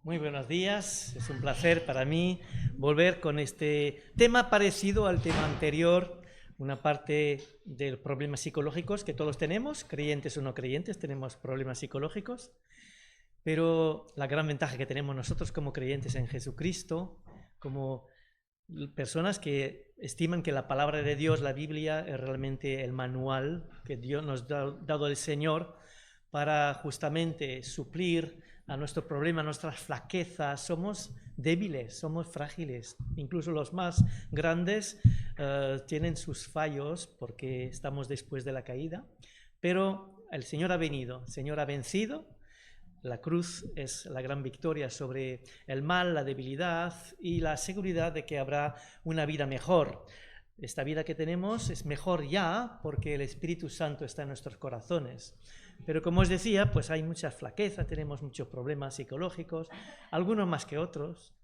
Muy buenos días, es un placer para mí volver con este tema parecido al tema anterior, una parte de problemas psicológicos que todos tenemos, creyentes o no creyentes, tenemos problemas psicológicos, pero la gran ventaja que tenemos nosotros como creyentes en Jesucristo, como personas que estiman que la palabra de Dios, la Biblia, es realmente el manual que Dios nos ha dado el Señor para justamente suplir a nuestro problema, a nuestras flaquezas. Somos débiles, somos frágiles. Incluso los más grandes tienen sus fallos porque estamos después de la caída. Pero el Señor ha venido, el Señor ha vencido. La cruz es la gran victoria sobre el mal, la debilidad y la seguridad de que habrá una vida mejor. Esta vida que tenemos es mejor ya porque el Espíritu Santo está en nuestros corazones. Pero como os decía, pues hay mucha flaqueza, tenemos muchos problemas psicológicos, algunos más que otros.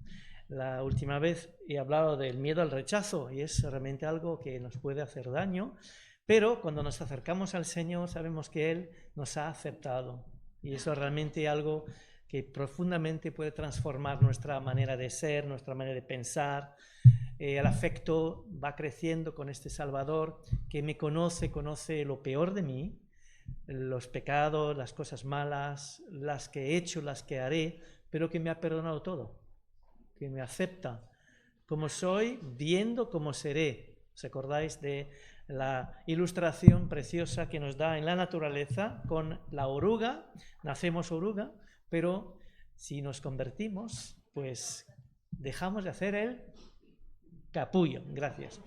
La última vez he hablado del miedo al rechazo y es realmente algo que nos puede hacer daño, pero cuando nos acercamos al Señor sabemos que Él nos ha aceptado y eso es realmente algo que profundamente puede transformar nuestra manera de ser, nuestra manera de pensar. El afecto va creciendo con este Salvador que me conoce, conoce lo peor de mí, los pecados, las cosas malas, las que he hecho, las que haré, pero que me ha perdonado todo, que me acepta como soy, viendo cómo seré. ¿Os acordáis de la ilustración preciosa que nos da en la naturaleza con la oruga? Nacemos oruga, pero si nos convertimos, pues dejamos de hacer el capullo, gracias.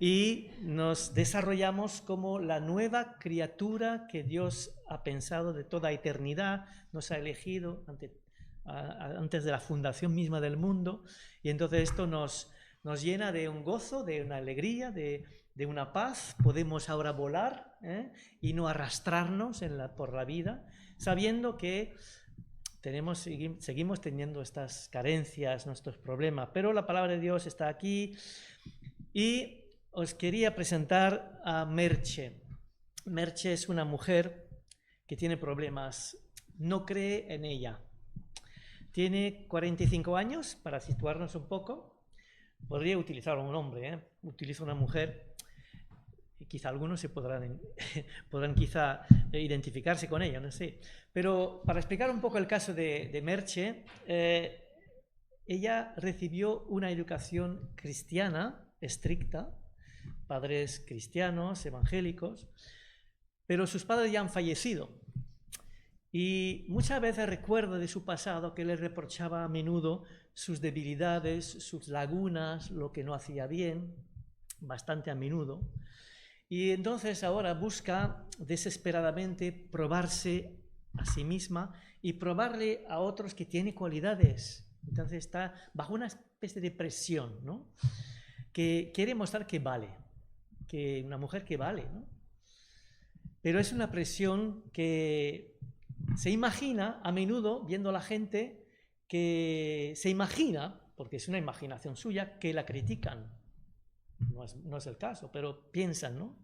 Y nos desarrollamos como la nueva criatura que Dios ha pensado de toda eternidad, nos ha elegido antes de la fundación misma del mundo, y entonces esto nos llena de un gozo, de una alegría, de una paz. Podemos ahora volar y no arrastrarnos por la vida, sabiendo que seguimos teniendo estas carencias, nuestros problemas, pero la palabra de Dios está aquí y os quería presentar a Merche. Merche es una mujer que tiene problemas, no cree en ella. Tiene 45 años, para situarnos un poco. Podría utilizar un hombre, utilizo una mujer. Quizá algunos se podrán quizá identificarse con ella, no sé. Pero para explicar un poco el caso de Merche, ella recibió una educación cristiana estricta, padres cristianos, evangélicos, pero sus padres ya han fallecido. Y muchas veces recuerdo de su pasado que le reprochaba a menudo sus debilidades, sus lagunas, lo que no hacía bien, bastante a menudo. Y entonces ahora busca desesperadamente probarse a sí misma y probarle a otros que tiene cualidades. Entonces está bajo una especie de presión, ¿no? Que quiere mostrar que vale, que una mujer que vale, ¿no? Pero es una presión que se imagina a menudo viendo a la gente que se imagina, porque es una imaginación suya, que la critican. No es el caso, pero piensan, ¿no?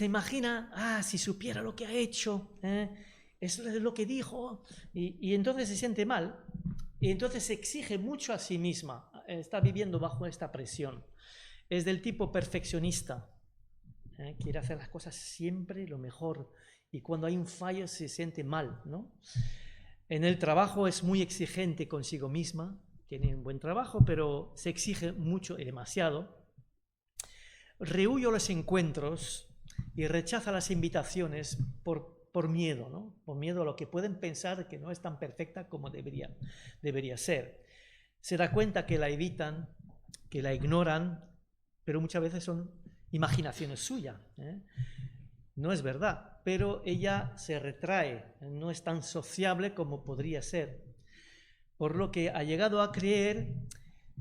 Imagina, si supiera lo que ha hecho, eso es lo que dijo, y entonces se siente mal, y entonces se exige mucho a sí misma, está viviendo bajo esta presión. Es del tipo perfeccionista, quiere hacer las cosas siempre lo mejor, y cuando hay un fallo se siente mal, ¿no? En el trabajo es muy exigente consigo misma, tiene un buen trabajo, pero se exige mucho y demasiado. Rehuye los encuentros y rechaza las invitaciones por miedo, ¿no? Por miedo a lo que pueden pensar que no es tan perfecta como debería ser. Se da cuenta que la evitan, que la ignoran, pero muchas veces son imaginaciones suyas, No es verdad, pero ella se retrae, no es tan sociable como podría ser. Por lo que ha llegado a creer,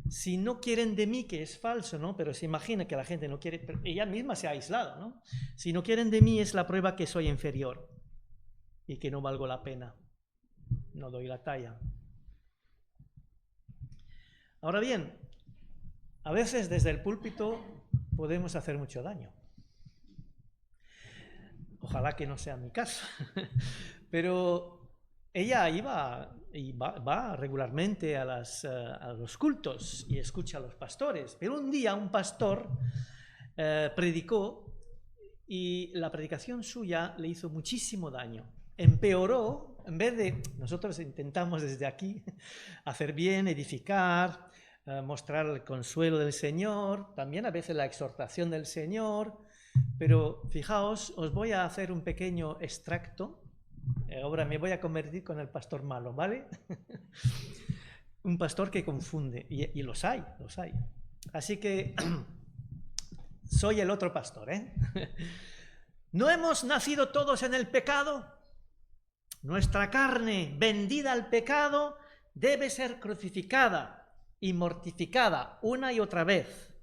si no quieren de mí, que es falso, ¿no? Pero se imagina que la gente no quiere, ella misma se ha aislado, ¿no? Si no quieren de mí es la prueba que soy inferior y que no valgo la pena, no doy la talla. Ahora bien, a veces desde el púlpito podemos hacer mucho daño. Ojalá que no sea mi caso, pero ella va regularmente a los cultos y escucha a los pastores, pero un día un pastor predicó y la predicación suya le hizo muchísimo daño. Empeoró, en vez de, nosotros intentamos desde aquí hacer bien, edificar, mostrar el consuelo del Señor, también a veces la exhortación del Señor, pero fijaos, os voy a hacer un pequeño extracto. Ahora me voy a convertir con el pastor malo, ¿vale? Un pastor que confunde, y los hay. Así que soy el otro pastor, ¿eh? ¿No hemos nacido todos en el pecado? Nuestra carne, vendida al pecado, debe ser crucificada y mortificada una y otra vez.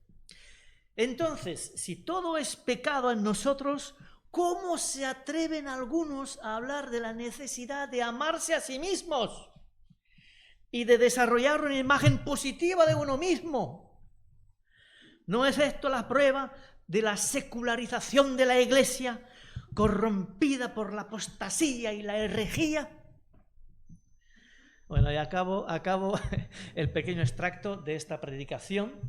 Entonces, si todo es pecado en nosotros, ¿cómo se atreven algunos a hablar de la necesidad de amarse a sí mismos y de desarrollar una imagen positiva de uno mismo? ¿No es esto la prueba de la secularización de la Iglesia, corrompida por la apostasía y la herejía? Bueno, y acabo el pequeño extracto de esta predicación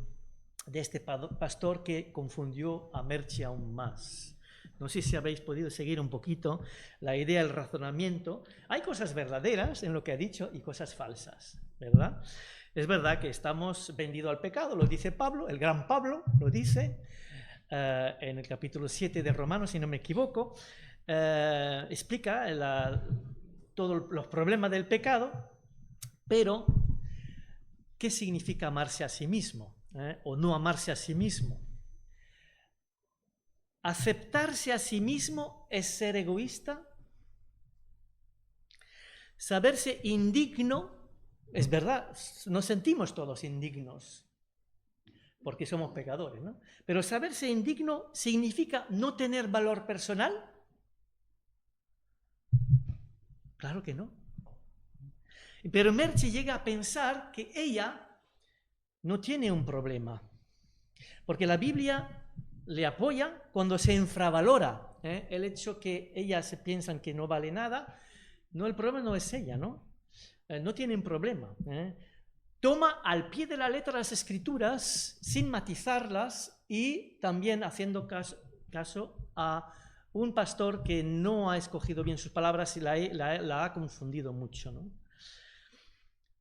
de este pastor que confundió a Merche aún más. No sé si habéis podido seguir un poquito la idea, el razonamiento. Hay cosas verdaderas en lo que ha dicho y cosas falsas, ¿verdad? Es verdad que estamos vendidos al pecado, lo dice Pablo, el gran Pablo lo dice en el capítulo 7 de Romanos, si no me equivoco, explica todos los problemas del pecado, pero ¿qué significa amarse a sí mismo? O no amarse a sí mismo. ¿Aceptarse a sí mismo es ser egoísta? Saberse indigno, es verdad, nos sentimos todos indignos, porque somos pecadores, ¿no? Pero saberse indigno significa no tener valor personal. Claro que no. Pero Merche llega a pensar que ella no tiene un problema, porque la Biblia le apoya cuando se infravalora, el hecho que ellas se piensan que no vale nada. No, el problema no es ella, ¿no? No tiene un problema. Toma al pie de la letra las Escrituras sin matizarlas y también haciendo caso a un pastor que no ha escogido bien sus palabras y la ha confundido mucho, ¿no?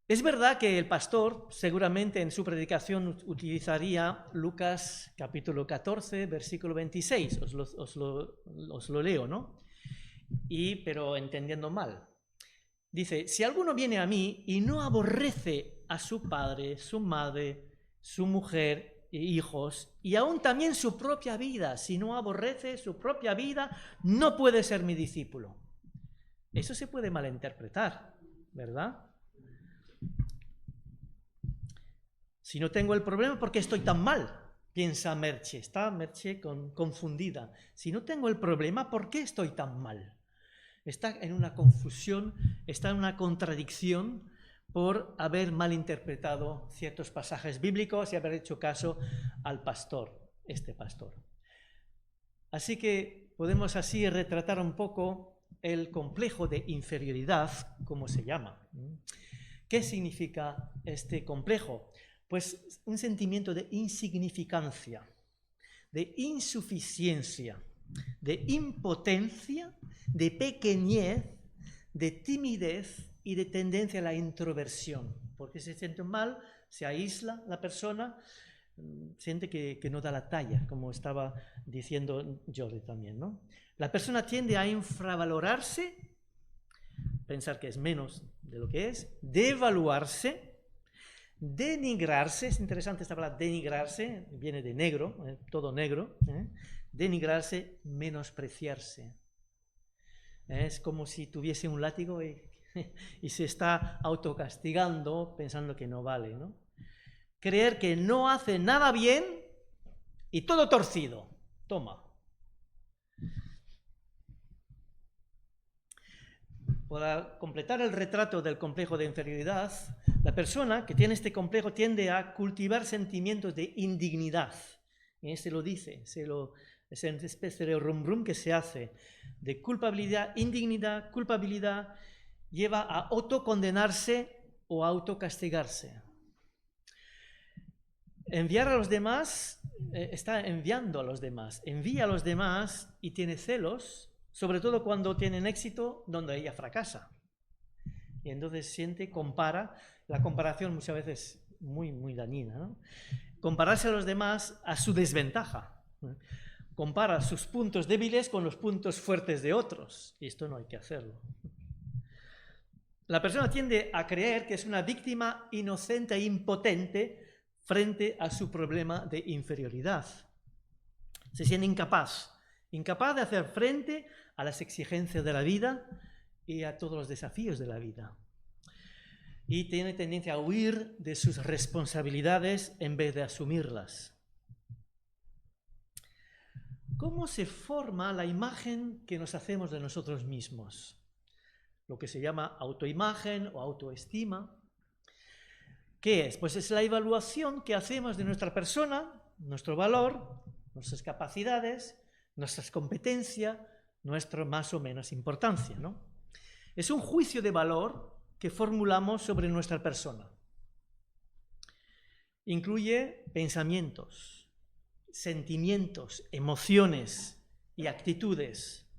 Es verdad que el pastor seguramente en su predicación utilizaría Lucas capítulo 14, versículo 26, os lo leo, ¿no? Pero entendiendo mal. Dice, si alguno viene a mí y no aborrece a su padre, su madre, su mujer e hijos, y aún también su propia vida, si no aborrece su propia vida, no puede ser mi discípulo. Eso se puede malinterpretar, ¿verdad? Si no tengo el problema, ¿por qué estoy tan mal? Piensa Merche, está Merche confundida. Si no tengo el problema, ¿por qué estoy tan mal? Está en una confusión, está en una contradicción por haber malinterpretado ciertos pasajes bíblicos y haber hecho caso al pastor, este pastor. Así que podemos así retratar un poco el complejo de inferioridad, como se llama. ¿Qué significa este complejo? Pues un sentimiento de insignificancia, de insuficiencia, de impotencia, de pequeñez, de timidez y de tendencia a la introversión. Porque se siente mal, se aísla la persona, siente que no da la talla, como estaba diciendo Jordi también, ¿no? La persona tiende a infravalorarse, pensar que es menos de lo que es, devaluarse, denigrarse. Es interesante esta palabra denigrarse, viene de negro, todo negro, denigrarse, menospreciarse. Es como si tuviese un látigo y se está autocastigando pensando que no vale, ¿no? Creer que no hace nada bien y todo torcido. Toma. Para completar el retrato del complejo de inferioridad, la persona que tiene este complejo tiende a cultivar sentimientos de indignidad. Se lo dice, es una especie de rum rum que se hace de culpabilidad, indignidad, culpabilidad, lleva a autocondenarse o autocastigarse. Enviar a los demás, está enviando a los demás, envía a los demás y tiene celos, sobre todo cuando tienen éxito donde ella fracasa. Y entonces compara, la comparación muchas veces muy dañina, ¿no? Compararse a los demás a su desventaja. Compara sus puntos débiles con los puntos fuertes de otros, y esto no hay que hacerlo. La persona tiende a creer que es una víctima inocente e impotente frente a su problema de inferioridad. Se siente incapaz de hacer frente a las exigencias de la vida y a todos los desafíos de la vida. Y tiene tendencia a huir de sus responsabilidades en vez de asumirlas. ¿Cómo se forma la imagen que nos hacemos de nosotros mismos? Lo que se llama autoimagen o autoestima. ¿Qué es? Pues es la evaluación que hacemos de nuestra persona, nuestro valor, nuestras capacidades, nuestras competencias, nuestra más o menos importancia, ¿no? Es un juicio de valor que formulamos sobre nuestra persona. Incluye pensamientos, sentimientos, emociones y actitudes.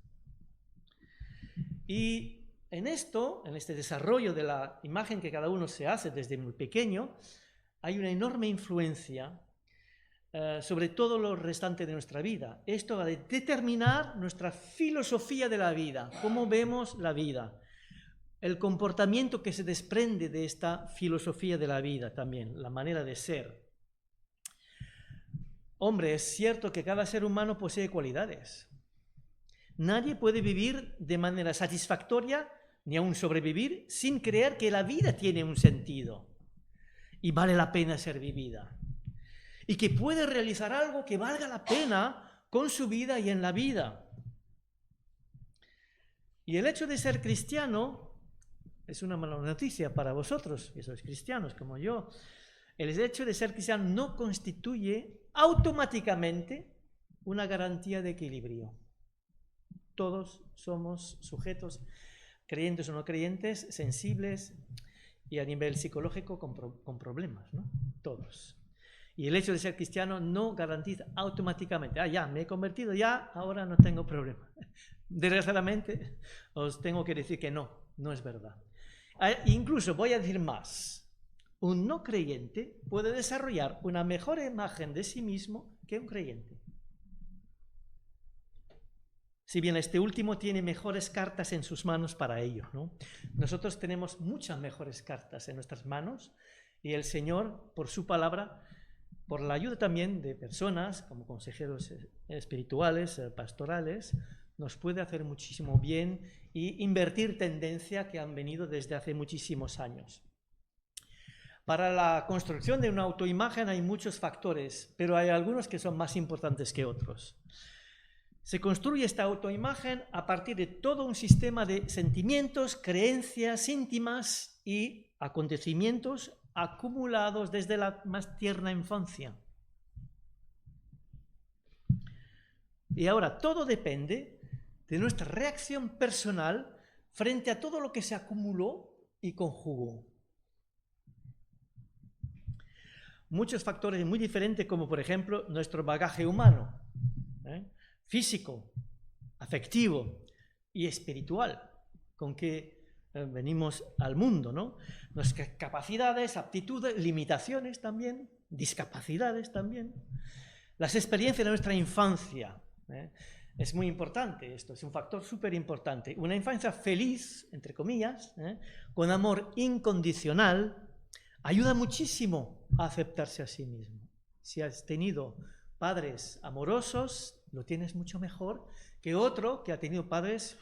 Y en este desarrollo de la imagen que cada uno se hace desde muy pequeño, hay una enorme influencia sobre todo lo restante de nuestra vida. Esto va a determinar nuestra filosofía de la vida, cómo vemos la vida, el comportamiento que se desprende de esta filosofía de la vida también, la manera de ser. Hombre, es cierto que cada ser humano posee cualidades. Nadie puede vivir de manera satisfactoria ni aún sobrevivir sin creer que la vida tiene un sentido y vale la pena ser vivida. Y que puede realizar algo que valga la pena con su vida y en la vida. Y el hecho de ser cristiano es una mala noticia para vosotros, que sois cristianos como yo. El hecho de ser cristiano no constituye automáticamente una garantía de equilibrio. Todos somos sujetos, creyentes o no creyentes, sensibles y a nivel psicológico con problemas, ¿no? Todos. Y el hecho de ser cristiano no garantiza automáticamente, ya me he convertido, ahora no tengo problema. Desgraciadamente os tengo que decir que no es verdad. Incluso voy a decir más, un no creyente puede desarrollar una mejor imagen de sí mismo que un creyente. Si bien este último tiene mejores cartas en sus manos para ello, ¿no? Nosotros tenemos muchas mejores cartas en nuestras manos y el Señor, por su palabra, por la ayuda también de personas como consejeros espirituales, pastorales, nos puede hacer muchísimo bien y invertir tendencia que han venido desde hace muchísimos años. Para la construcción de una autoimagen hay muchos factores, pero hay algunos que son más importantes que otros. Se construye esta autoimagen a partir de todo un sistema de sentimientos, creencias íntimas y acontecimientos acumulados desde la más tierna infancia. Y ahora todo depende de nuestra reacción personal frente a todo lo que se acumuló y conjugó. Muchos factores muy diferentes, como por ejemplo nuestro bagaje humano, físico, afectivo y espiritual, con que venimos al mundo, ¿no? Nuestras capacidades, aptitudes, limitaciones también, discapacidades también, las experiencias de nuestra infancia. Es muy importante esto, es un factor súper importante. Una infancia feliz, entre comillas, con amor incondicional, ayuda muchísimo a aceptarse a sí mismo. Si has tenido padres amorosos, lo tienes mucho mejor que otro que ha tenido padres,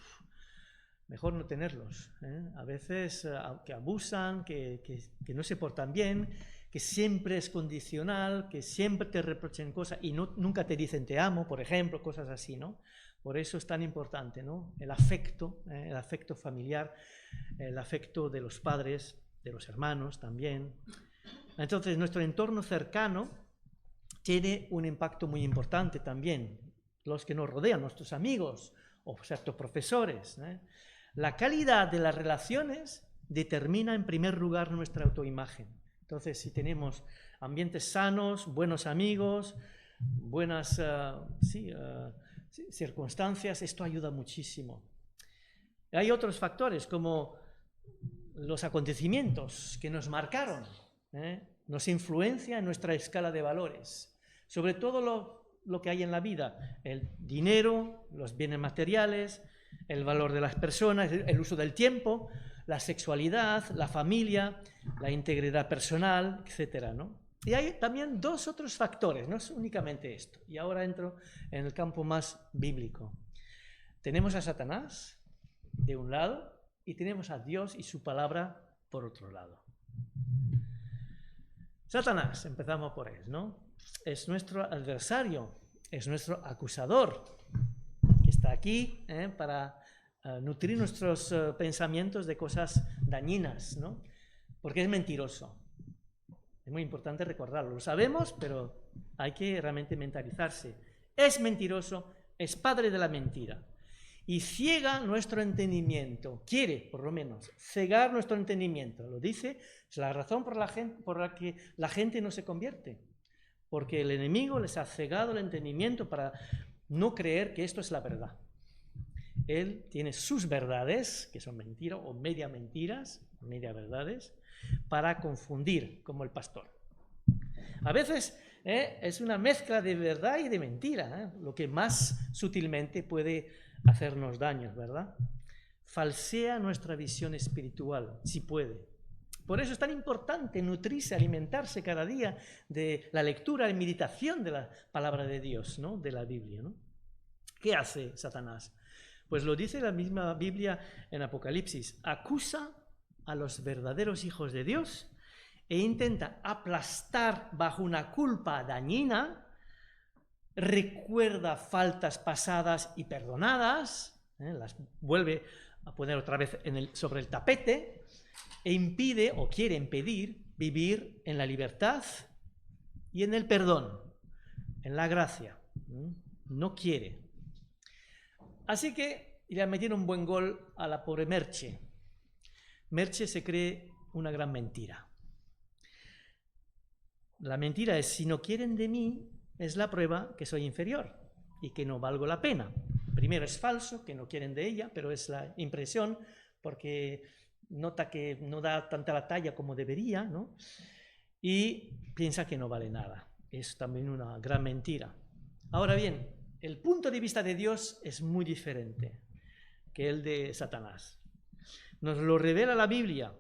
mejor no tenerlos. A veces que abusan, que no se portan bien, que siempre es condicional, que siempre te reprochen cosas y nunca te dicen te amo, por ejemplo, cosas así, ¿no? Por eso es tan importante, ¿no? El afecto familiar, el afecto de los padres, de los hermanos también. Entonces, nuestro entorno cercano tiene un impacto muy importante también. Los que nos rodean, nuestros amigos o ciertos profesores, La calidad de las relaciones determina en primer lugar nuestra autoimagen. Entonces, si tenemos ambientes sanos, buenos amigos, buenas circunstancias, esto ayuda muchísimo. Hay otros factores como los acontecimientos que nos marcaron, nos influencia en nuestra escala de valores, sobre todo lo que hay en la vida, el dinero, los bienes materiales, el valor de las personas, el uso del tiempo, la sexualidad, la familia, la integridad personal, etcétera, ¿no? Y hay también dos otros factores, no es únicamente esto. Y ahora entro en el campo más bíblico. Tenemos a Satanás de un lado y tenemos a Dios y su palabra por otro lado. Satanás, empezamos por él, ¿no? Es nuestro adversario, es nuestro acusador, que está aquí para nutrir nuestros pensamientos de cosas dañinas, ¿no? Porque es mentiroso. Es muy importante recordarlo. Lo sabemos, pero hay que realmente mentalizarse. Es mentiroso, es padre de la mentira. Y ciega nuestro entendimiento. Quiere, por lo menos, cegar nuestro entendimiento. Lo dice, es la razón por la que la gente no se convierte. Porque el enemigo les ha cegado el entendimiento para no creer que esto es la verdad. Él tiene sus verdades, que son mentiras o media mentiras, media verdades, para confundir, como el pastor. A veces es una mezcla de verdad y de mentira, lo que más sutilmente puede hacernos daño, ¿verdad? Falsea nuestra visión espiritual, si puede. Por eso es tan importante nutrirse, alimentarse cada día de la lectura y meditación de la palabra de Dios, ¿no? De la Biblia, ¿no? ¿Qué hace Satanás? Pues lo dice la misma Biblia en Apocalipsis. Acusa a los verdaderos hijos de Dios e intenta aplastar bajo una culpa dañina, recuerda faltas pasadas y perdonadas, las vuelve a poner otra vez sobre el tapete e impide o quiere impedir vivir en la libertad y en el perdón, en la gracia. No quiere. Así que le metieron un buen gol a la pobre Merche. Merche se cree una gran mentira. La mentira es, si no quieren de mí, es la prueba que soy inferior y que no valgo la pena. Primero es falso, que no quieren de ella, pero es la impresión porque nota que no da tanta la talla como debería, ¿no? Y piensa que no vale nada. Es también una gran mentira. Ahora bien, el punto de vista de Dios es muy diferente que el de Satanás. Nos lo revela la Biblia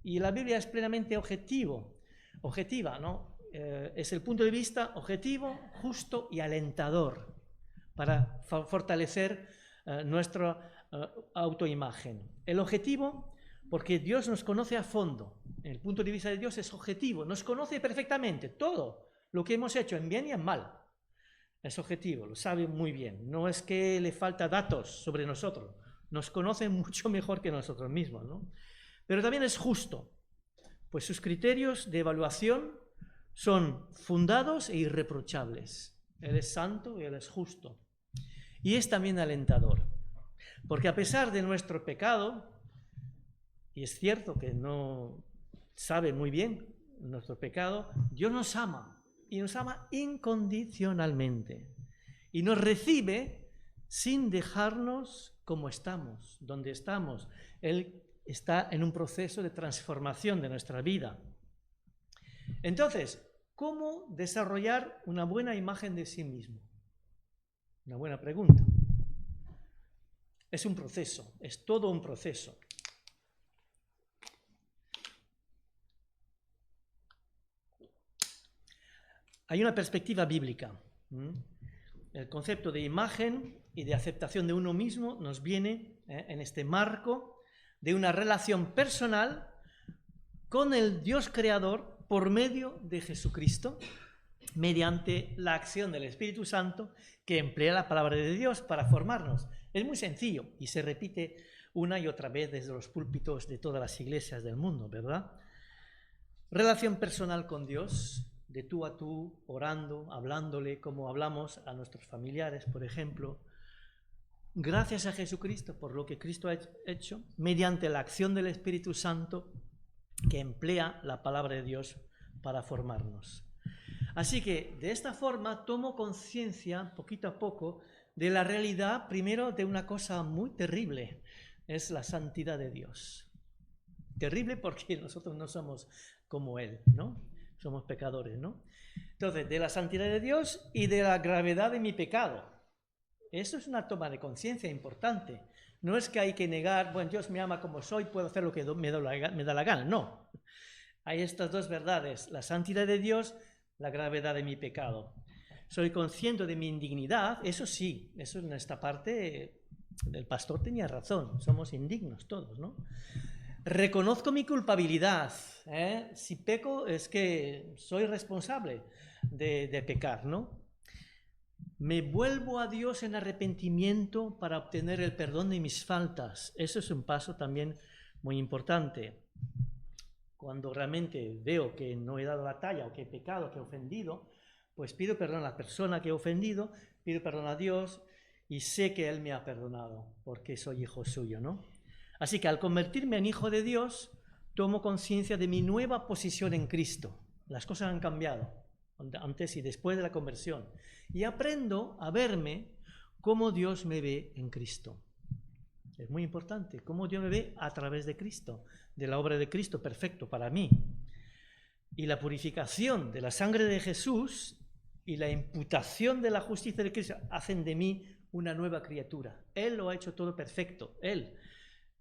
y la Biblia es plenamente objetiva, ¿no? Es el punto de vista objetivo, justo y alentador para fortalecer nuestra autoimagen. El objetivo, porque Dios nos conoce a fondo. El punto de vista de Dios es objetivo, nos conoce perfectamente todo lo que hemos hecho en bien y en mal. Es objetivo, lo sabe muy bien. No es que le falta datos sobre nosotros, nos conoce mucho mejor que nosotros mismos, ¿no? Pero también es justo, pues sus criterios de evaluación son fundados e irreprochables. Él es santo y Él es justo. Y es también alentador, porque a pesar de nuestro pecado, y es cierto que no sabe muy bien nuestro pecado, Dios nos ama, y nos ama incondicionalmente, y nos recibe sin dejarnos como estamos, donde estamos. Él está en un proceso de transformación de nuestra vida. Entonces, ¿cómo desarrollar una buena imagen de sí mismo? Una buena pregunta. Es un proceso, es todo un proceso. Hay una perspectiva bíblica. El concepto de imagen y de aceptación de uno mismo nos viene en este marco de una relación personal con el Dios creador por medio de Jesucristo, mediante la acción del Espíritu Santo que emplea la palabra de Dios para formarnos. Es muy sencillo y se repite una y otra vez desde los púlpitos de todas las iglesias del mundo, ¿verdad? Relación personal con Dios, de tú a tú, orando, hablándole como hablamos a nuestros familiares, por ejemplo. gracias a Jesucristo por lo que Cristo ha hecho, mediante la acción del Espíritu Santo que emplea la palabra de Dios para formarnos. Así que de esta forma tomo conciencia poquito a poco de la realidad, primero, de una cosa muy terrible, es la santidad de Dios. Terrible porque nosotros no somos como Él, ¿no? Somos pecadores, ¿no? Entonces, de la santidad de Dios y de la gravedad de mi pecado. Eso es una toma de conciencia importante. No es que hay que negar, bueno, Dios me ama como soy, puedo hacer lo que me da la gana. No. Hay estas dos verdades, la santidad de Dios, la gravedad de mi pecado. Soy consciente de mi indignidad, eso sí, eso en esta parte el pastor tenía razón, somos indignos todos, ¿no? Reconozco mi culpabilidad, si peco es que soy responsable de pecar, ¿no? Me vuelvo a Dios en arrepentimiento para obtener el perdón de mis faltas, eso es un paso también muy importante. Cuando realmente veo que no he dado la talla o que he pecado, que he ofendido, pues pido perdón a la persona que he ofendido, pido perdón a Dios y sé que Él me ha perdonado porque soy hijo suyo, ¿no? Así que al convertirme en hijo de Dios, tomo conciencia de mi nueva posición en Cristo. Las cosas han cambiado antes y después de la conversión. Y aprendo a verme como Dios me ve en Cristo. Es muy importante, cómo Dios me ve a través de Cristo, de la obra de Cristo, perfecto para mí. Y la purificación de la sangre de Jesús y la imputación de la justicia de Cristo hacen de mí una nueva criatura. Él lo ha hecho todo perfecto. Él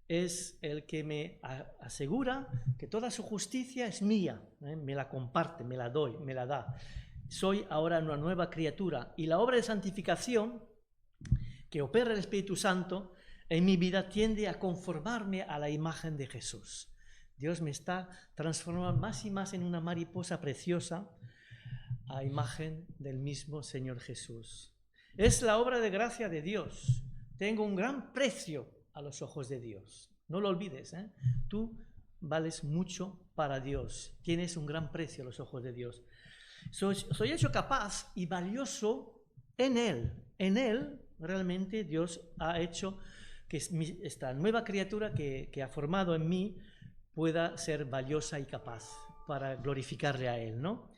es el que me asegura que toda su justicia es mía. Me la comparte, me la doy, me la da. Soy ahora una nueva criatura. Y la obra de santificación que opera el Espíritu Santo en mi vida tiende a conformarme a la imagen de Jesús. Dios me está transformando más y más en una mariposa preciosa a imagen del mismo Señor Jesús. Es la obra de gracia de Dios. Tengo un gran precio a los ojos de Dios. No lo olvides, ¿eh? Tú vales mucho para Dios. Tienes un gran precio a los ojos de Dios. Soy hecho capaz y valioso en Él. En Él realmente Dios ha hecho que esta nueva criatura que ha formado en mí pueda ser valiosa y capaz para glorificarle a Él, ¿no?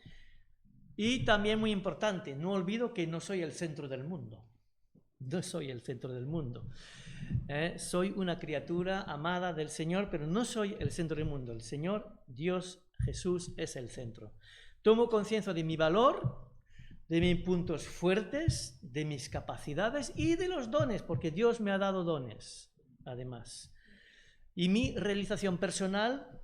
Y también muy importante, no olvido que no soy el centro del mundo. No soy el centro del mundo. Soy una criatura amada del Señor, pero no soy el centro del mundo. El Señor, Dios, Jesús es el centro. Tomo conciencia de mi valor, de mis puntos fuertes, de mis capacidades y de los dones, porque Dios me ha dado dones, además. Y mi realización personal,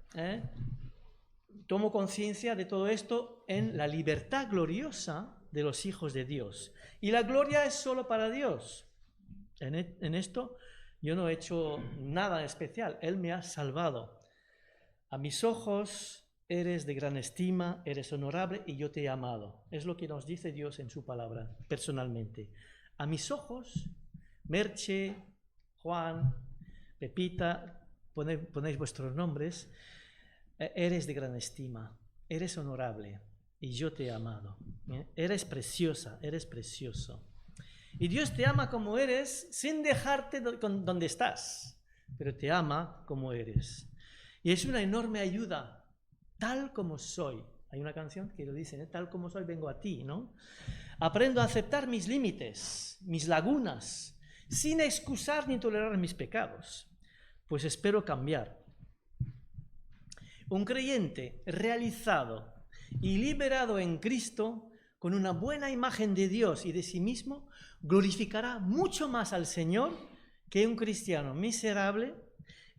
tomo conciencia de todo esto en la libertad gloriosa de los hijos de Dios. Y la gloria es solo para Dios. En esto yo no he hecho nada especial. Él me ha salvado. A mis ojos eres de gran estima, eres honorable y yo te he amado. Es lo que nos dice Dios en su palabra, personalmente. A mis ojos, Merche, Juan, Pepita, ponéis vuestros nombres, eres de gran estima, eres honorable y yo te he amado. Eres preciosa, eres precioso. Y Dios te ama como eres sin dejarte donde estás, pero te ama como eres. Y es una enorme ayuda, tal como soy. Hay una canción que lo dice, tal como soy vengo a ti, ¿no? Aprendo a aceptar mis límites, mis lagunas, sin excusar ni tolerar mis pecados, pues espero cambiar. Un creyente realizado y liberado en Cristo, con una buena imagen de Dios y de sí mismo, glorificará mucho más al Señor que un cristiano miserable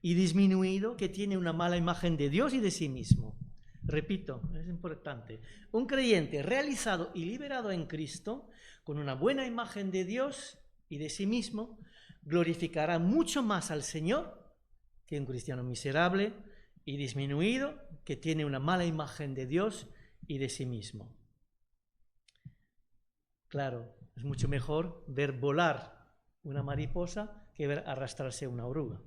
y disminuido que tiene una mala imagen de Dios y de sí mismo. Repito, es importante. Un creyente realizado y liberado en Cristo, con una buena imagen de Dios y de sí mismo, glorificará mucho más al Señor que un cristiano miserable y disminuido que tiene una mala imagen de Dios y de sí mismo. Claro, es mucho mejor ver volar una mariposa que ver arrastrarse una oruga.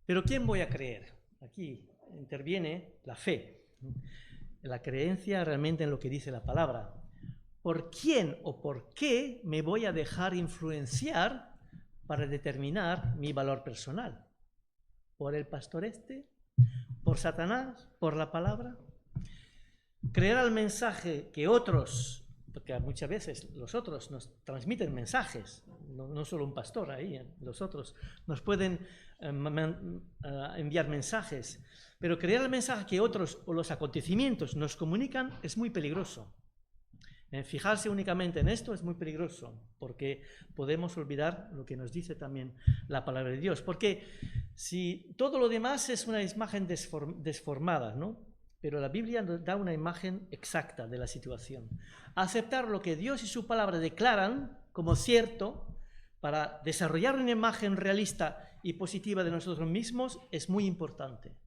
Pero ¿quién voy a creer? Aquí interviene la fe, la creencia realmente en lo que dice la palabra. ¿por quién o por qué me voy a dejar influenciar para determinar mi valor personal? ¿Por el pastor este? ¿Por Satanás? ¿Por la palabra? Creer al mensaje que otros, porque muchas veces los otros nos transmiten mensajes, no solo un pastor ahí, los otros nos pueden enviar mensajes, pero creer al mensaje que otros o los acontecimientos nos comunican es muy peligroso. Fijarse únicamente en esto es muy peligroso, porque podemos olvidar lo que nos dice también la palabra de Dios. Porque si todo lo demás es una imagen desformada, ¿no? Pero la Biblia nos da una imagen exacta de la situación. Aceptar lo que Dios y su palabra declaran como cierto para desarrollar una imagen realista y positiva de nosotros mismos es muy importante.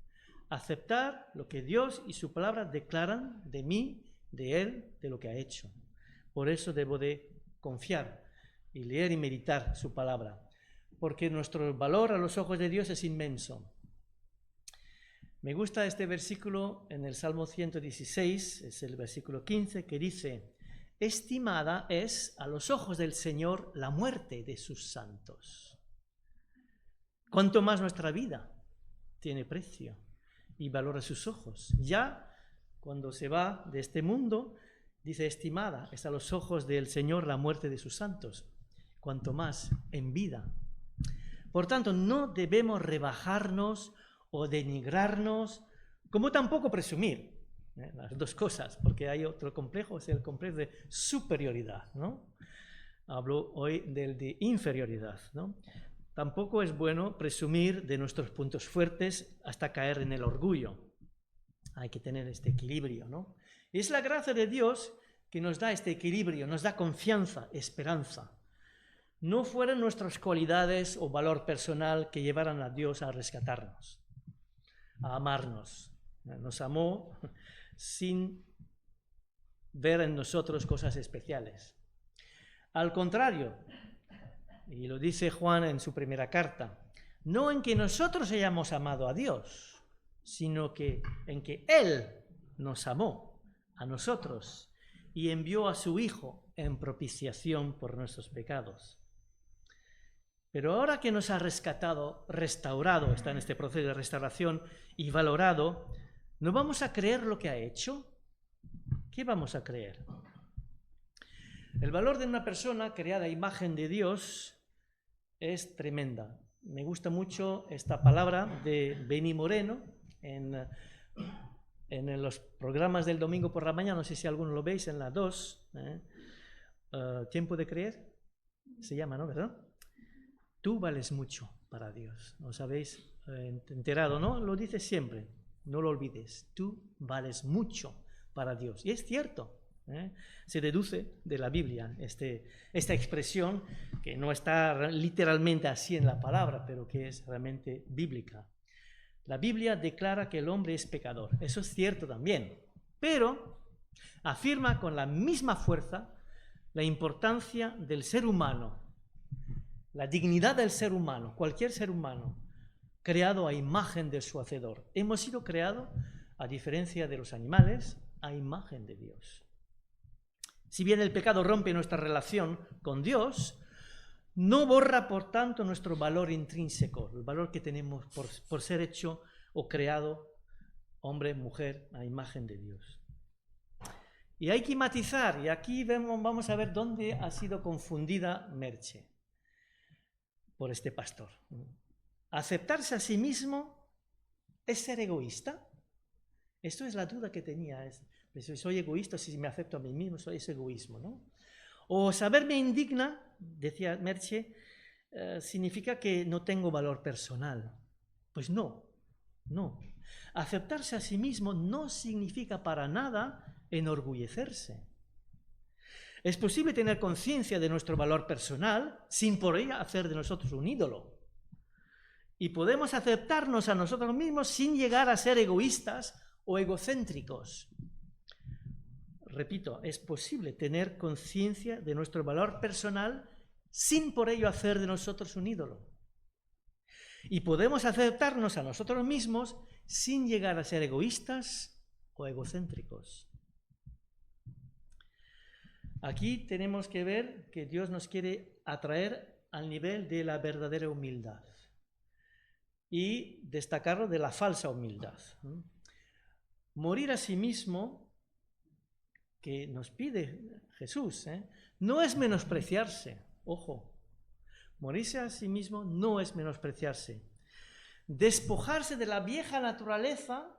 Aceptar lo que Dios y su palabra declaran de mí, de Él, de lo que ha hecho. Por eso debo de confiar y leer y meditar su palabra, porque nuestro valor a los ojos de Dios es inmenso. Me gusta este versículo en el Salmo 116, es el versículo 15, que dice: estimada es a los ojos del Señor la muerte de sus santos. Cuanto más nuestra vida tiene precio y valor a sus ojos. Ya cuando se va de este mundo, dice: estimada es a los ojos del Señor la muerte de sus santos, cuanto más en vida. Por tanto, no debemos rebajarnos o denigrarnos, como tampoco presumir, las dos cosas, porque hay otro complejo, es el complejo de superioridad, ¿no? Hablo hoy del de inferioridad, ¿no? Tampoco es bueno presumir de nuestros puntos fuertes hasta caer en el orgullo. Hay que tener este equilibrio, ¿no? Y es la gracia de Dios que nos da este equilibrio, nos da confianza, esperanza. No fueron nuestras cualidades o valor personal que llevaran a Dios a rescatarnos, a amarnos. Nos amó sin ver en nosotros cosas especiales. Al contrario, y lo dice Juan en su primera carta, no en que nosotros hayamos amado a Dios, sino que en que Él nos amó a nosotros y envió a su Hijo en propiciación por nuestros pecados. Pero ahora que nos ha rescatado, restaurado, está en este proceso de restauración y valorado, ¿no vamos a creer lo que ha hecho? ¿Qué vamos a creer? El valor de una persona creada a imagen de Dios es tremenda. Me gusta mucho esta palabra de Beni Moreno en los programas del domingo por la mañana, no sé si alguno lo veis, en la 2, Tiempo de creer, se llama, ¿no? ¿Verdad? Tú vales mucho para Dios. ¿Os habéis enterado, no? Lo dice siempre, no lo olvides. Tú vales mucho para Dios. Y es cierto, se deduce de la Biblia esta expresión que no está literalmente así en la palabra, pero que es realmente bíblica. La Biblia declara que el hombre es pecador. Eso es cierto también, pero afirma con la misma fuerza la importancia del ser humano, la dignidad del ser humano, cualquier ser humano, creado a imagen de su Hacedor. Hemos sido creados, a diferencia de los animales, a imagen de Dios. Si bien el pecado rompe nuestra relación con Dios, no borra, por tanto, nuestro valor intrínseco, el valor que tenemos por ser hecho o creado, hombre, mujer, a imagen de Dios. Y hay que matizar, y aquí vamos a ver dónde ha sido confundida Merche por este pastor. ¿Aceptarse a sí mismo es ser egoísta? Esto es la duda que tenía. Si soy egoísta, si me acepto a mí mismo, es egoísmo, ¿no? O saberme indigna, decía Merche, significa que no tengo valor personal. Pues no. Aceptarse a sí mismo no significa para nada enorgullecerse. Es posible tener conciencia de nuestro valor personal sin por ello hacer de nosotros un ídolo. Y podemos aceptarnos a nosotros mismos sin llegar a ser egoístas o egocéntricos. Repito, es posible tener conciencia de nuestro valor personal sin por ello hacer de nosotros un ídolo. Y podemos aceptarnos a nosotros mismos sin llegar a ser egoístas o egocéntricos. Aquí tenemos que ver que Dios nos quiere atraer al nivel de la verdadera humildad y destacarlo de la falsa humildad. Morir a sí mismo, que nos pide Jesús, no es menospreciarse, ojo, morirse a sí mismo no es menospreciarse. Despojarse de la vieja naturaleza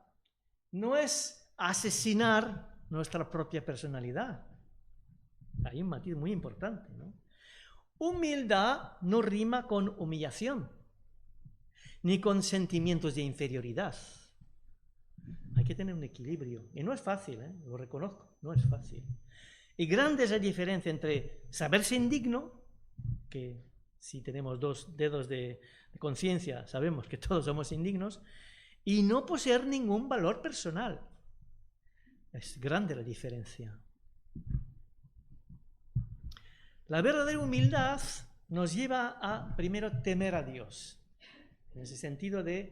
no es asesinar nuestra propia personalidad. Hay un matiz muy importante, ¿no? Humildad no rima con humillación, ni con sentimientos de inferioridad. Hay que tener un equilibrio. Y no es fácil, lo reconozco, no es fácil. Y grande es la diferencia entre saberse indigno, que si tenemos 2 dedos de conciencia sabemos que todos somos indignos, y no poseer ningún valor personal. Es grande la diferencia. La verdadera humildad nos lleva a, primero, temer a Dios, en ese sentido de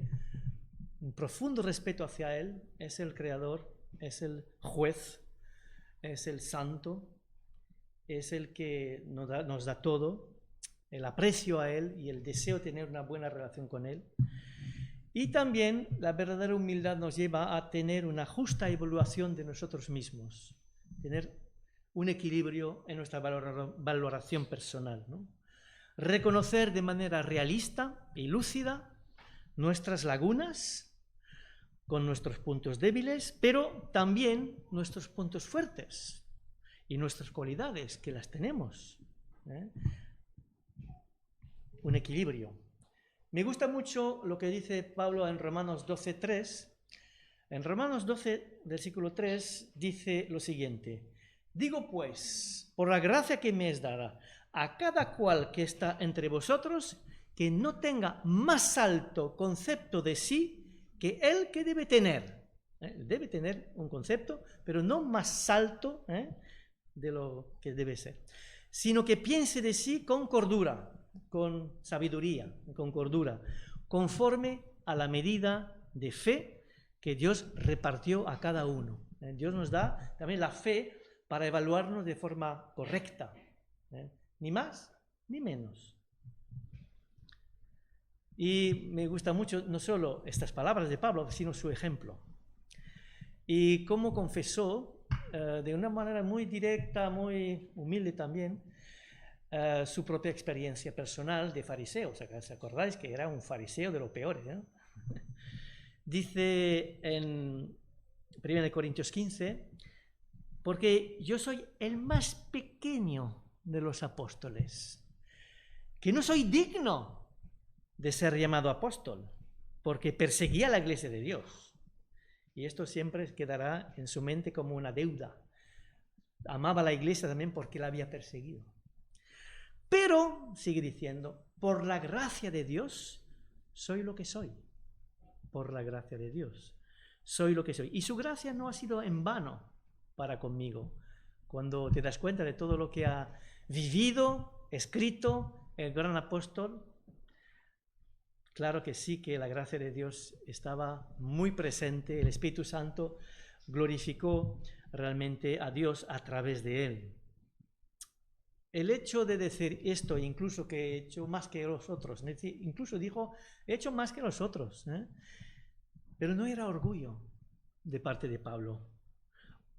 un profundo respeto hacia Él. Es el Creador, es el juez, es el santo, es el que nos da todo, el aprecio a Él y el deseo de tener una buena relación con Él. Y también la verdadera humildad nos lleva a tener una justa evaluación de nosotros mismos, tener un equilibrio en nuestra valoración personal, ¿no? Reconocer de manera realista y lúcida nuestras lagunas con nuestros puntos débiles, pero también nuestros puntos fuertes y nuestras cualidades, que las tenemos. Un equilibrio. Me gusta mucho lo que dice Pablo en Romanos 12:3. En Romanos 12, versículo 3, dice lo siguiente: digo pues, por la gracia que me es dada, a cada cual que está entre vosotros, que no tenga más alto concepto de sí que el que debe tener. Debe tener un concepto, pero no más alto de lo que debe ser, sino que piense de sí con cordura, con sabiduría, con cordura, conforme a la medida de fe que Dios repartió a cada uno. Dios nos da también la fe para evaluarnos de forma correcta, ni más ni menos. Y me gusta mucho no solo estas palabras de Pablo, sino su ejemplo. Y cómo confesó de una manera muy directa, muy humilde también, su propia experiencia personal de fariseo. O sea, ¿os acordáis que era un fariseo de lo peor, ¿no? Dice en 1 Corintios 15, porque yo soy el más pequeño de los apóstoles, que no soy digno de ser llamado apóstol, porque perseguía a la iglesia de Dios. Y esto siempre quedará en su mente como una deuda. Amaba a la iglesia también porque la había perseguido. Pero, sigue diciendo, por la gracia de Dios, soy lo que soy. Por la gracia de Dios, soy lo que soy. Y su gracia no ha sido en vano para conmigo. Cuando te das cuenta de todo lo que ha vivido, escrito el gran apóstol, claro que sí, que la gracia de Dios estaba muy presente. El Espíritu Santo glorificó realmente a Dios a través de él. El hecho de decir esto, incluso que he hecho más que los otros, incluso dijo, he hecho más que los otros, pero no era orgullo de parte de Pablo,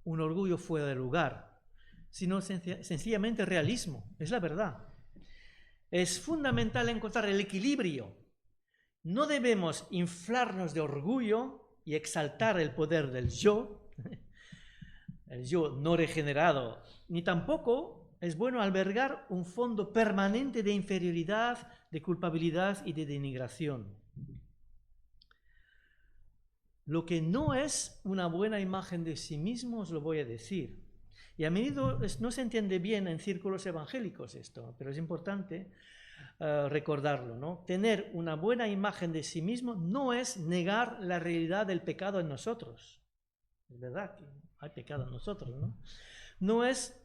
un orgullo fuera de lugar, sino sencillamente realismo, es la verdad. Es fundamental encontrar el equilibrio. No debemos inflarnos de orgullo y exaltar el poder del yo, el yo no regenerado, ni tampoco es bueno albergar un fondo permanente de inferioridad, de culpabilidad y de denigración. Lo que no es una buena imagen de sí mismo, os lo voy a decir. Y a menudo no se entiende bien en círculos evangélicos esto, pero es importante recordarlo, ¿no? Tener una buena imagen de sí mismo no es negar la realidad del pecado en nosotros. Es verdad que hay pecado en nosotros, ¿no? No es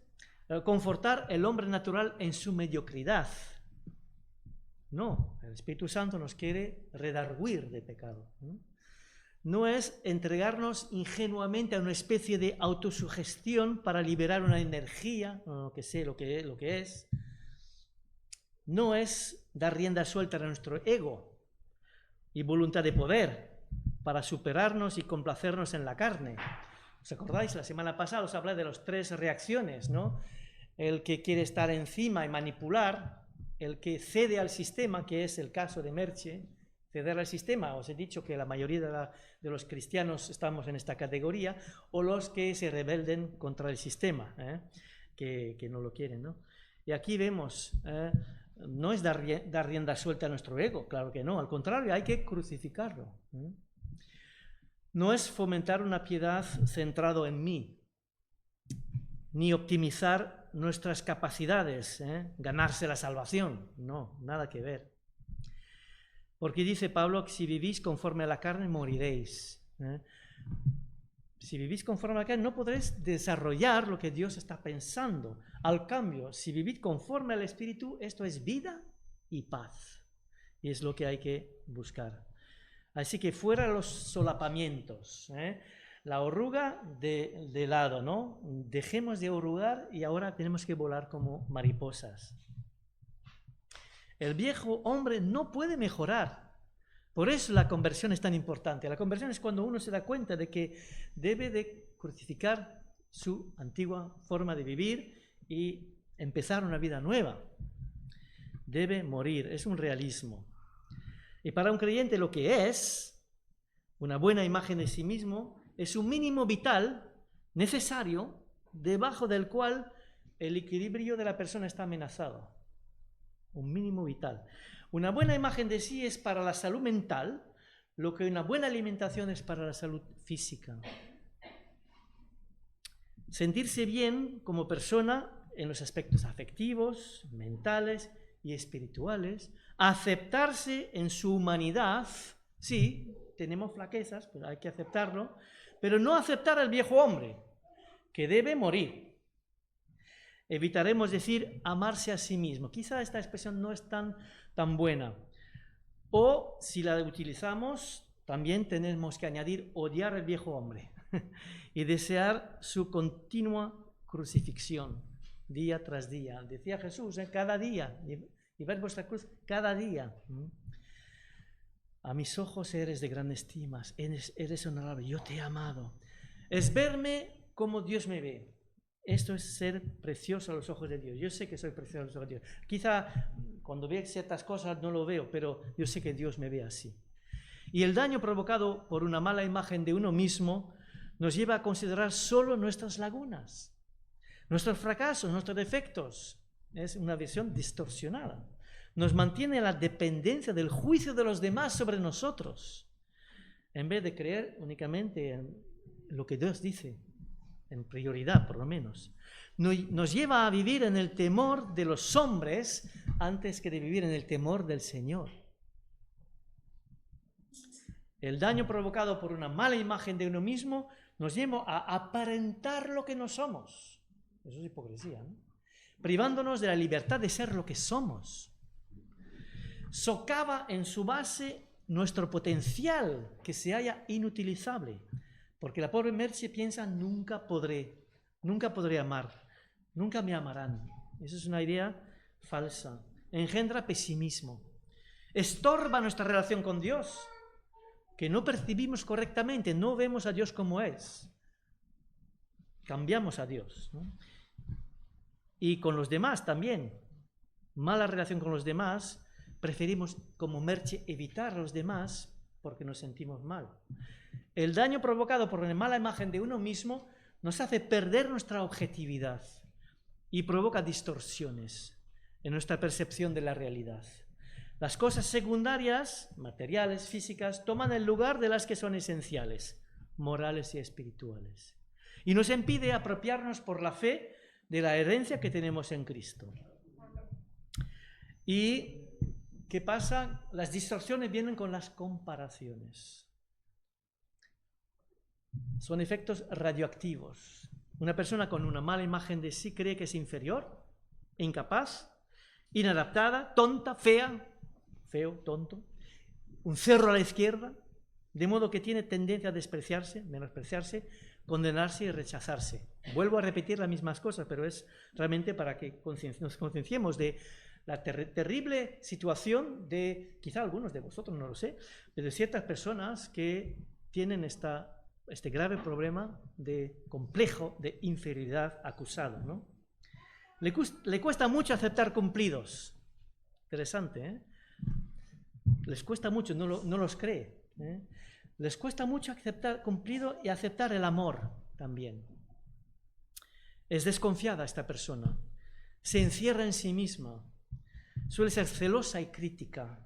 confortar el hombre natural en su mediocridad. No, el Espíritu Santo nos quiere redarguir de pecado, ¿no? no es entregarnos ingenuamente a una especie de autosugestión para liberar una energía, o que sé lo que es. No es dar rienda suelta a nuestro ego y voluntad de poder para superarnos y complacernos en la carne. ¿Os acordáis? La semana pasada os hablé de las 3 reacciones, ¿no? El que quiere estar encima y manipular, el que cede al sistema, que es el caso de Merche, ceder al sistema. Os he dicho que la mayoría de los cristianos estamos en esta categoría, o los que se rebelden contra el sistema, que no lo quieren, ¿no? Y aquí vemos, no es dar rienda suelta a nuestro ego, claro que no, al contrario, hay que crucificarlo. No es fomentar una piedad centrado en mí, ni optimizar nuestras capacidades, ganarse la salvación, no, nada que ver. Porque dice Pablo que si vivís conforme a la carne moriréis. Si vivís conforme a la carne no podréis desarrollar lo que Dios está pensando. Al cambio, si vivís conforme al Espíritu, esto es vida y paz. Y es lo que hay que buscar. Así que fuera los solapamientos, la oruga de lado, ¿no? Dejemos de orugar y ahora tenemos que volar como mariposas. El viejo hombre no puede mejorar. Por eso la conversión es tan importante. La conversión es cuando uno se da cuenta de que debe de crucificar su antigua forma de vivir y empezar una vida nueva. Debe morir, es un realismo. Y para un creyente lo que es una buena imagen de sí mismo es un mínimo vital necesario debajo del cual el equilibrio de la persona está amenazado. Un mínimo vital. Una buena imagen de sí es para la salud mental lo que una buena alimentación es para la salud física. Sentirse bien como persona en los aspectos afectivos, mentales y espirituales, aceptarse en su humanidad, sí, tenemos flaquezas, pero hay que aceptarlo, pero no aceptar al viejo hombre, que debe morir. Evitaremos decir amarse a sí mismo. Quizá esta expresión no es tan buena. O si la utilizamos, también tenemos que añadir odiar al viejo hombre y desear su continua crucifixión, día tras día. Decía Jesús, cada día, y ver vuestra cruz cada día. A mis ojos eres de gran estima, eres honorable, yo te he amado. Es verme como Dios me ve. Esto es ser precioso a los ojos de Dios. Yo sé que soy precioso a los ojos de Dios. Quizá cuando veo ciertas cosas no lo veo, pero yo sé que Dios me ve así. Y el daño provocado por una mala imagen de uno mismo nos lleva a considerar solo nuestras lagunas, nuestros fracasos, nuestros defectos. Es una visión distorsionada. Nos mantiene en la dependencia del juicio de los demás sobre nosotros, en vez de creer únicamente en lo que Dios dice. En prioridad, por lo menos. Nos lleva a vivir en el temor de los hombres antes que de vivir en el temor del Señor. El daño provocado por una mala imagen de uno mismo nos lleva a aparentar lo que no somos. Eso es hipocresía, ¿no? Privándonos de la libertad de ser lo que somos. Socava en su base nuestro potencial que se halla inutilizable. Porque la pobre Merche piensa, nunca podré amar, nunca me amarán. Esa es una idea falsa. Engendra pesimismo. Estorba nuestra relación con Dios, que no percibimos correctamente, no vemos a Dios como es. Cambiamos a Dios, ¿no? Y con los demás también. Mala relación con los demás, preferimos como Merche evitar a los demás porque nos sentimos mal. El daño provocado por una mala imagen de uno mismo nos hace perder nuestra objetividad y provoca distorsiones en nuestra percepción de la realidad. Las cosas secundarias, materiales, físicas, toman el lugar de las que son esenciales, morales y espirituales. Y nos impide apropiarnos por la fe de la herencia que tenemos en Cristo. ¿Y qué pasa? Las distorsiones vienen con las comparaciones. Son efectos radioactivos. Una persona con una mala imagen de sí cree que es inferior, incapaz, inadaptada, tonta, fea, feo, tonto, un cerro a la izquierda, de modo que tiene tendencia a despreciarse, menospreciarse, condenarse y rechazarse. Vuelvo a repetir las mismas cosas, pero es realmente para que nos concienciemos de la terrible situación de, quizá algunos de vosotros, no lo sé, pero de ciertas personas que tienen este grave problema de complejo de inferioridad acusado, ¿no? Le cuesta mucho aceptar cumplidos. Interesante, ¿eh? Les cuesta mucho, no los cree, ¿eh? Les cuesta mucho aceptar cumplido y aceptar el amor también. Es desconfiada esta persona, se encierra en sí misma, suele ser celosa y crítica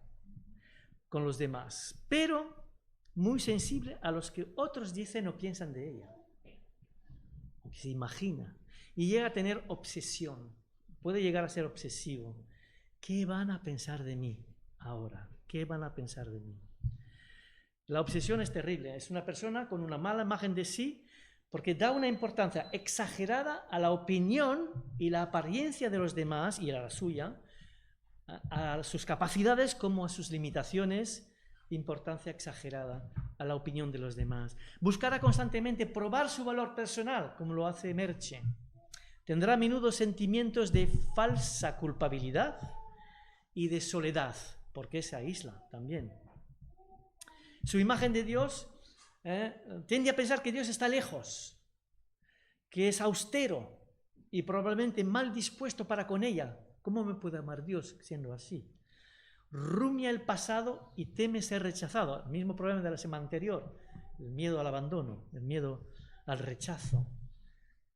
con los demás, pero muy sensible a los que otros dicen o piensan de ella, que se imagina, y llega a tener obsesión, puede llegar a ser obsesivo. ¿Qué van a pensar de mí ahora? ¿Qué van a pensar de mí? La obsesión es terrible, es una persona con una mala imagen de sí porque da una importancia exagerada a la opinión y la apariencia de los demás y a la suya, a sus capacidades como a sus limitaciones, importancia exagerada a la opinión de los demás. Buscará constantemente probar su valor personal, como lo hace Merche. Tendrá a menudo sentimientos de falsa culpabilidad y de soledad, porque se aísla también. Su imagen de Dios tiende a pensar que Dios está lejos, que es austero y probablemente mal dispuesto para con ella. ¿Cómo me puede amar Dios siendo así? Rumia el pasado y teme ser rechazado. El mismo problema de la semana anterior, el miedo al abandono, el miedo al rechazo.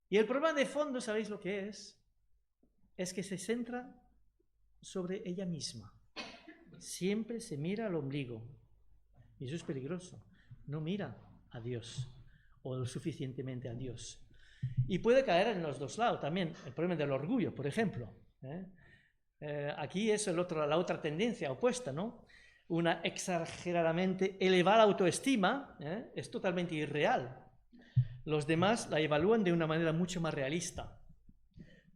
Y el problema de fondo, ¿sabéis lo que es? Es que se centra sobre ella misma. Siempre se mira al ombligo. Y eso es peligroso. No mira a Dios o lo suficientemente a Dios. Y puede caer en los dos lados también. El problema del orgullo, por ejemplo. Aquí es la otra tendencia opuesta, ¿no? Una exageradamente elevada autoestima es totalmente irreal. Los demás la evalúan de una manera mucho más realista.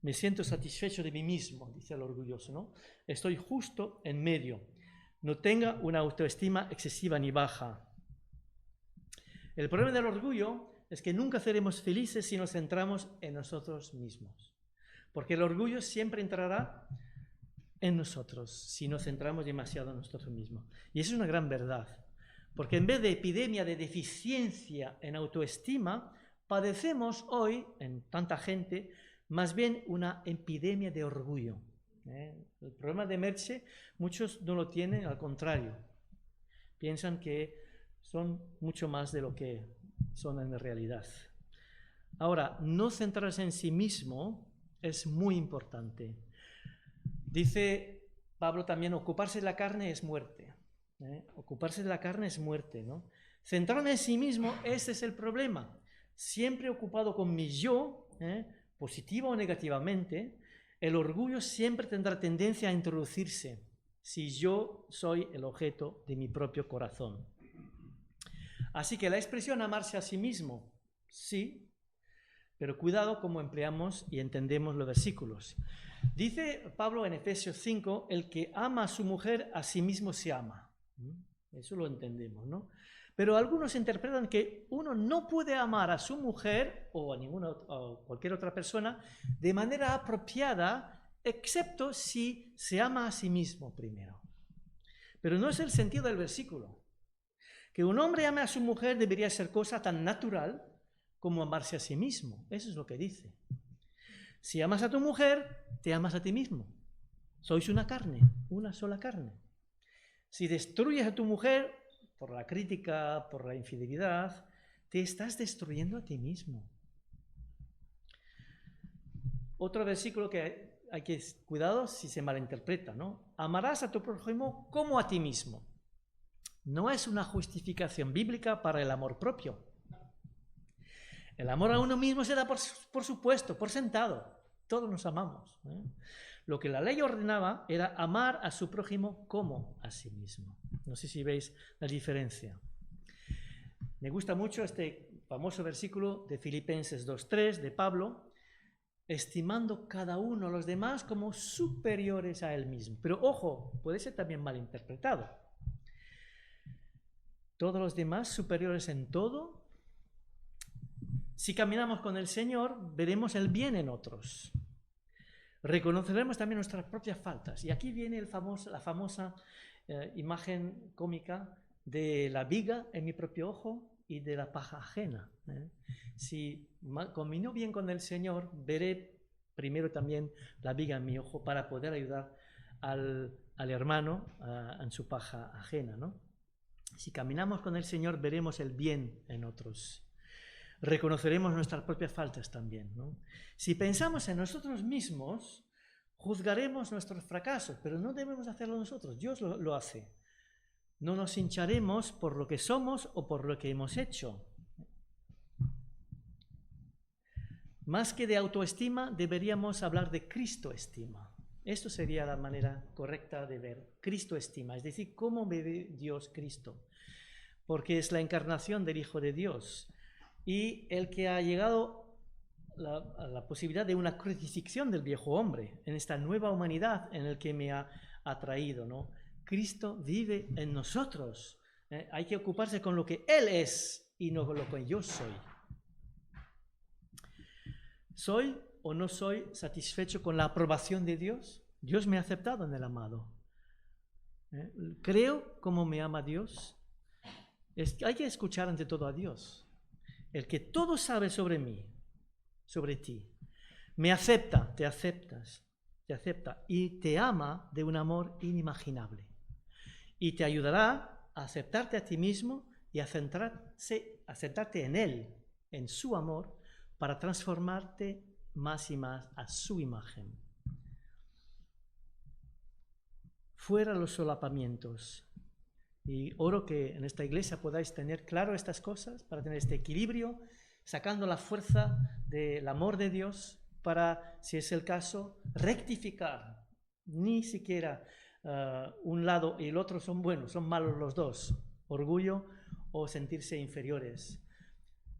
Me siento satisfecho de mí mismo, dice el orgulloso, ¿no? Estoy justo en medio. No tenga una autoestima excesiva ni baja. El problema del orgullo es que nunca seremos felices si nos centramos en nosotros mismos. Porque el orgullo siempre entrará en nosotros si nos centramos demasiado en nosotros mismos. Y eso es una gran verdad. Porque en vez de epidemia de deficiencia en autoestima, padecemos hoy, en tanta gente, más bien una epidemia de orgullo. El problema de Merche, muchos no lo tienen, al contrario. Piensan que son mucho más de lo que son en realidad. Ahora, no centrarse en sí mismo es muy importante. Dice Pablo también, ocuparse de la carne es muerte. Ocuparse de la carne es muerte, ¿no? Centrarme en sí mismo, ese es el problema. Siempre ocupado con mi yo, positiva o negativamente, el orgullo siempre tendrá tendencia a introducirse si yo soy el objeto de mi propio corazón. Así que la expresión amarse a sí mismo, sí, pero cuidado cómo empleamos y entendemos los versículos. Dice Pablo en Efesios 5, el que ama a su mujer, a sí mismo se ama. Eso lo entendemos, ¿no? Pero algunos interpretan que uno no puede amar a su mujer o a cualquier otra persona de manera apropiada, excepto si se ama a sí mismo primero. Pero no es el sentido del versículo. Que un hombre ame a su mujer debería ser cosa tan natural como amarse a sí mismo. Eso es lo que dice. Si amas a tu mujer, te amas a ti mismo. Sois una carne, una sola carne. Si destruyes a tu mujer por la crítica, por la infidelidad, te estás destruyendo a ti mismo. Otro versículo que hay que cuidado si se malinterpreta, ¿no? Amarás a tu prójimo como a ti mismo. No es una justificación bíblica para el amor propio. El amor a uno mismo se da por supuesto, por sentado. Todos nos amamos. Lo que la ley ordenaba era amar a su prójimo como a sí mismo. No sé si veis la diferencia. Me gusta mucho este famoso versículo de Filipenses 2:3 de Pablo, estimando cada uno a los demás como superiores a él mismo. Pero ojo, puede ser también malinterpretado. todos los demás superiores en todo. Si caminamos con el Señor, veremos el bien en otros. Reconoceremos también nuestras propias faltas. Y aquí viene la famosa imagen cómica de la viga en mi propio ojo y de la paja ajena. Si camino bien con el Señor, veré primero también la viga en mi ojo para poder ayudar al hermano en su paja ajena, ¿no? Si caminamos con el Señor, veremos el bien en otros. Reconoceremos nuestras propias faltas también, ¿no? Si pensamos en nosotros mismos, juzgaremos nuestros fracasos, pero no debemos hacerlo nosotros, Dios lo hace. No nos hincharemos por lo que somos o por lo que hemos hecho. Más que de autoestima, deberíamos hablar de Cristoestima. Esto sería la manera correcta de ver Cristoestima, es decir, cómo ve Dios Cristo, porque es la encarnación del Hijo de Dios y el que ha llegado a la posibilidad de una crucifixión del viejo hombre en esta nueva humanidad en el que me ha traído, ¿no? Cristo vive en nosotros. Hay que ocuparse con lo que Él es y no con lo que yo soy. ¿Soy o no soy satisfecho con la aprobación de Dios? Dios me ha aceptado en el amado. ¿Creo cómo me ama Dios? Hay que escuchar ante todo a Dios. El que todo sabe sobre mí, sobre ti, me acepta, te acepta y te ama de un amor inimaginable. Y te ayudará a aceptarte a ti mismo y a centrarte en Él, en su amor, para transformarte más y más a su imagen. Fuera los solapamientos. Y oro que en esta iglesia podáis tener claro estas cosas, para tener este equilibrio, sacando la fuerza del amor de Dios, para, si es el caso, rectificar. Ni siquiera un lado y el otro son buenos, son malos los dos. Orgullo o sentirse inferiores.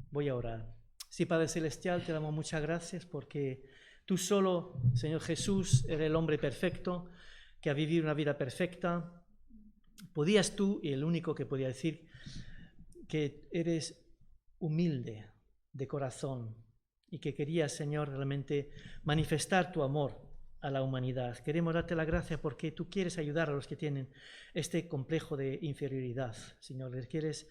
Voy a orar. Sí, Padre Celestial, te damos muchas gracias porque tú solo, Señor Jesús, eres el hombre perfecto que ha vivido una vida perfecta. Podías tú, y el único que podía decir, que eres humilde de corazón y que querías, Señor, realmente manifestar tu amor a la humanidad. Queremos darte la gracia porque tú quieres ayudar a los que tienen este complejo de inferioridad. Señor, les quieres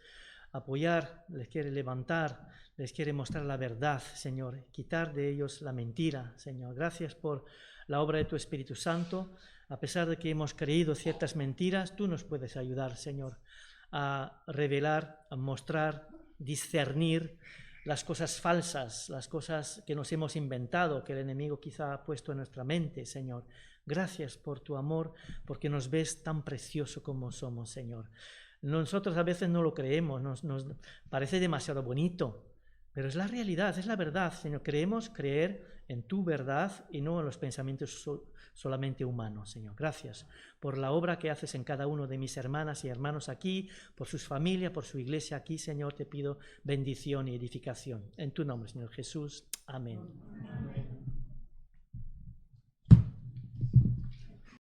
apoyar, les quieres levantar, les quieres mostrar la verdad, Señor, quitar de ellos la mentira, Señor. Gracias por la obra de tu Espíritu Santo. A pesar de que hemos creído ciertas mentiras, tú nos puedes ayudar, Señor, a revelar, a mostrar, discernir las cosas falsas, las cosas que nos hemos inventado, que el enemigo quizá ha puesto en nuestra mente, Señor. Gracias por tu amor, porque nos ves tan precioso como somos, Señor. Nosotros a veces no lo creemos, nos parece demasiado bonito, pero es la realidad, es la verdad, Señor. Queremos creer en tu verdad y no en los pensamientos solamente humanos, Señor. Gracias por la obra que haces en cada uno de mis hermanas y hermanos aquí, por sus familias, por su iglesia aquí, Señor. Te pido bendición y edificación. En tu nombre, Señor Jesús. Amén.